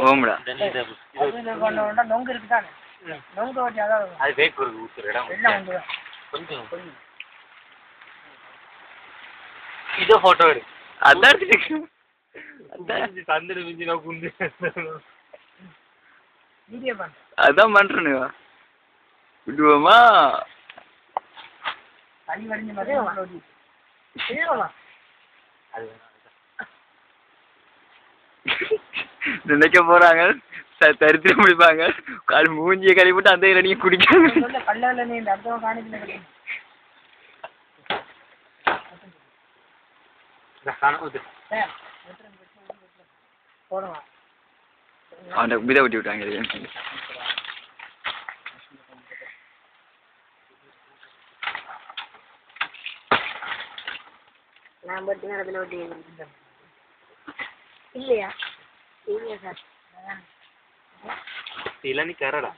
ஓம்டா நொங்கு இருக்குதானே நொங்கு வச்சு அதாவது அது வேக்கு ஒரு ஊத்துற இடம் எல்லாம் வந்து கொஞ்சம் இதோ போட்டோ எடு அதான் தந்துடு மிஞ்சினா குண்டு வீடியோ பண்ண அதான் பண்றேன்னு விடுவோமா தனி வடிஞ்ச மாதிரி நினைக்க போறாங்க தரித்திர முடிப்பாங்க கால் மூஞ்சியை கழுவி போட்டு அந்த இளநியை குடிக்காங்க கல்ல நீ இந்த அர்த்தம் காணிக்கல போடலாம் அவனை விதை விட்டு விட்டாங்க நான் பத்தி அதில் ஒட்டி இல்லையா இல்லையா சார் இளநீ கரடா